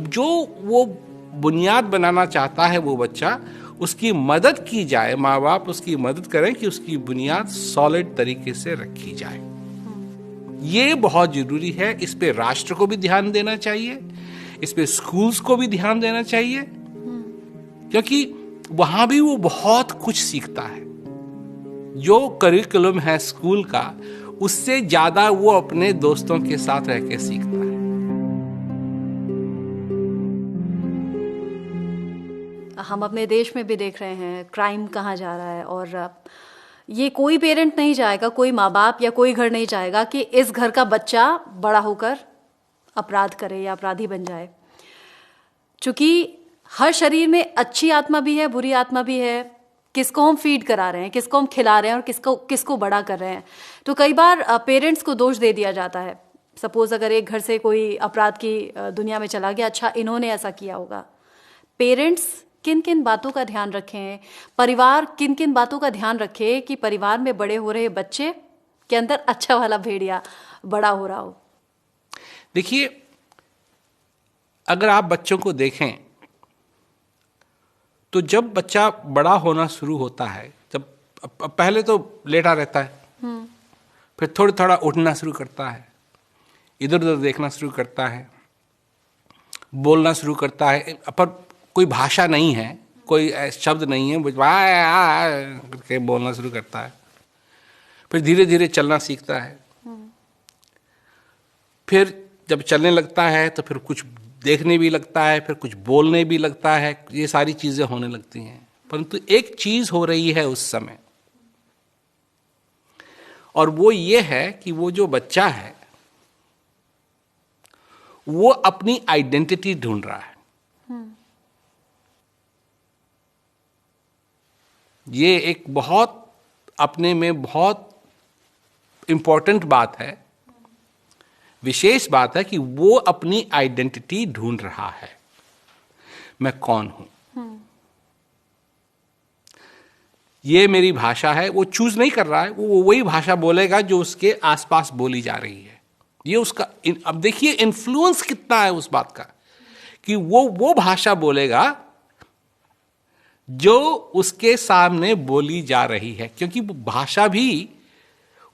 जो वो बुनियाद बनाना चाहता है वो बच्चा, उसकी मदद की जाए, माँ बाप उसकी मदद करें कि उसकी बुनियाद सॉलिड तरीके से रखी जाए। ये बहुत जरूरी है। इस पे राष्ट्र को भी ध्यान देना चाहिए, इस पे स्कूल्स को भी ध्यान देना चाहिए, क्योंकि वहां भी वो बहुत कुछ सीखता है। जो करिकुलम है स्कूल का, उससे ज्यादा वो अपने दोस्तों के साथ रह के सीखता है। हम अपने देश में भी देख रहे हैं क्राइम कहाँ जा रहा है, और ये कोई पेरेंट नहीं चाहेगा, कोई माँ बाप या कोई घर नहीं चाहेगा कि इस घर का बच्चा बड़ा होकर अपराध करे या अपराधी बन जाए। चूंकि हर शरीर में अच्छी आत्मा भी है, बुरी आत्मा भी है। किसको हम फीड करा रहे हैं, किसको हम खिला रहे हैं, और किसको बड़ा कर रहे हैं। तो कई बार पेरेंट्स को दोष दे दिया जाता है। सपोज अगर एक घर से कोई अपराध की दुनिया में चला गया, अच्छा इन्होंने ऐसा किया होगा। पेरेंट्स किन किन बातों का ध्यान रखें, परिवार किन किन बातों का ध्यान रखे कि परिवार में बड़े हो रहे बच्चे के अंदर अच्छा वाला भेड़िया बड़ा हो रहा हो। देखिए, अगर आप बच्चों को देखें तो जब बच्चा बड़ा होना शुरू होता है, जब पहले तो लेटा रहता है, फिर थोड़ा थोड़ा उठना शुरू करता है, इधर उधर देखना शुरू करता है, बोलना शुरू करता है, पर कोई भाषा नहीं है, कोई शब्द नहीं है, करके बोलना शुरू करता है। फिर धीरे धीरे चलना सीखता है। फिर जब चलने लगता है तो फिर कुछ देखने भी लगता है, फिर कुछ बोलने भी लगता है। ये सारी चीजें होने लगती हैं। परंतु एक चीज हो रही है उस समय, और वो ये है कि वो जो बच्चा है वो अपनी आइडेंटिटी ढूंढ रहा है। ये एक बहुत अपने में बहुत इंपॉर्टेंट बात है, विशेष बात है कि वो अपनी आइडेंटिटी ढूंढ रहा है। मैं कौन हूं, ये मेरी भाषा है। वो चूज नहीं कर रहा है, वो वही भाषा बोलेगा जो उसके आसपास बोली जा रही है। ये उसका अब देखिए इन्फ्लुएंस कितना है उस बात का, कि वो भाषा बोलेगा जो उसके सामने बोली जा रही है, क्योंकि भाषा भी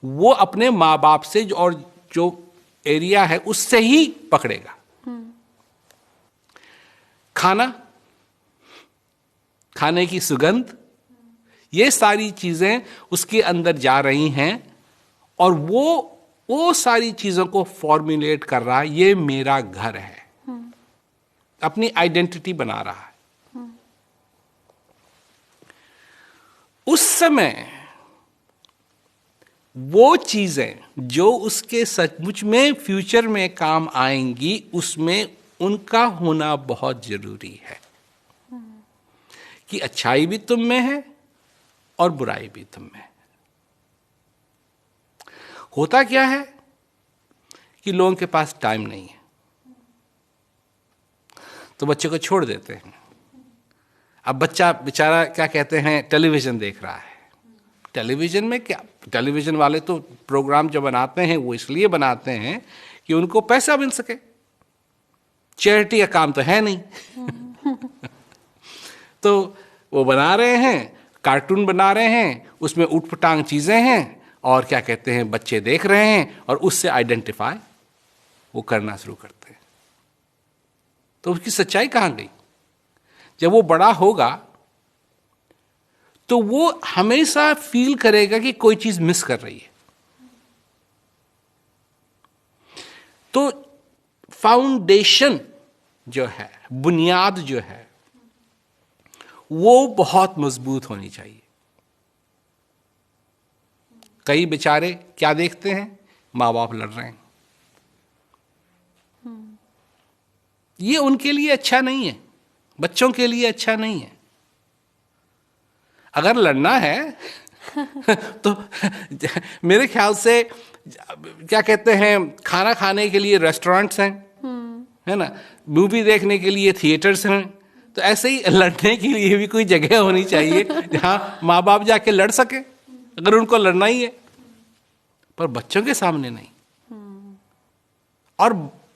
वो अपने माँ बाप से और जो एरिया है उससे ही पकड़ेगा। खाना, खाने की सुगंध, ये सारी चीजें उसके अंदर जा रही हैं, और वो सारी चीजों को फॉर्मुलेट कर रहा है। ये मेरा घर है, अपनी आइडेंटिटी बना रहा है। उस समय वो चीजें जो उसके सचमुच में फ्यूचर में काम आएंगी, उसमें उनका होना बहुत जरूरी है कि अच्छाई भी तुम में है और बुराई भी तुम में है। होता क्या है कि लोगों के पास टाइम नहीं है, तो बच्चे को छोड़ देते हैं। अब बच्चा बेचारा क्या कहते हैं, टेलीविजन देख रहा है। टेलीविजन में क्या, टेलीविजन वाले तो प्रोग्राम जो बनाते हैं वो इसलिए बनाते हैं कि उनको पैसा मिल सके। चैरिटी का काम तो है नहीं। तो वो बना रहे हैं, कार्टून बना रहे हैं, उसमें उटपटांग चीजें हैं, और क्या कहते हैं बच्चे देख रहे हैं, और उससे आइडेंटिफाई वो करना शुरू करते हैं। तो उसकी सच्चाई कहां गई? जब वो बड़ा होगा तो वो हमेशा फील करेगा कि कोई चीज मिस कर रही है। तो फाउंडेशन जो है, बुनियाद जो है, वो बहुत मजबूत होनी चाहिए। कई बेचारे क्या देखते हैं, माँ बाप लड़ रहे हैं। ये उनके लिए अच्छा नहीं है, बच्चों के लिए अच्छा नहीं है। अगर लड़ना है तो मेरे ख्याल से क्या कहते हैं, खाना खाने के लिए रेस्टोरेंट्स हैं, है ना, मूवी देखने के लिए थिएटर्स हैं। तो ऐसे ही लड़ने के लिए भी कोई जगह होनी चाहिए जहां माँ बाप जाके लड़ सके, अगर उनको लड़ना ही है, पर बच्चों के सामने नहीं। और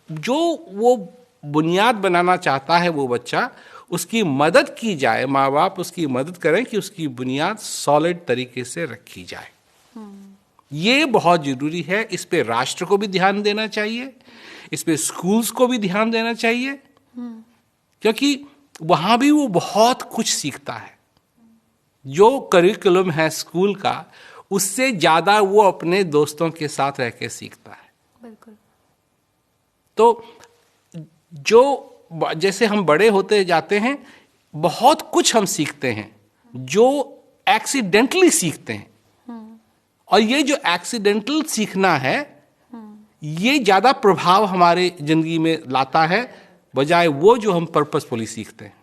जो वो बुनियाद बनाना चाहता है वो बच्चा, उसकी मदद की जाए, माँ बाप उसकी मदद करें कि उसकी बुनियाद सॉलिड तरीके से रखी जाए। ये बहुत जरूरी है। इस पे राष्ट्र को भी ध्यान देना चाहिए, इस पे स्कूल्स को भी ध्यान देना चाहिए, क्योंकि वहां भी वो बहुत कुछ सीखता है। जो करिकुलम है स्कूल का, उससे ज्यादा वो अपने दोस्तों के साथ रह के सीखता है। बिल्कुल। तो जो जैसे हम बड़े होते जाते हैं, बहुत कुछ हम सीखते हैं जो एक्सीडेंटली सीखते हैं, और ये जो एक्सीडेंटल सीखना है ये ज्यादा प्रभाव हमारे जिंदगी में लाता है, बजाय वो जो हम पर्पसफुली सीखते हैं।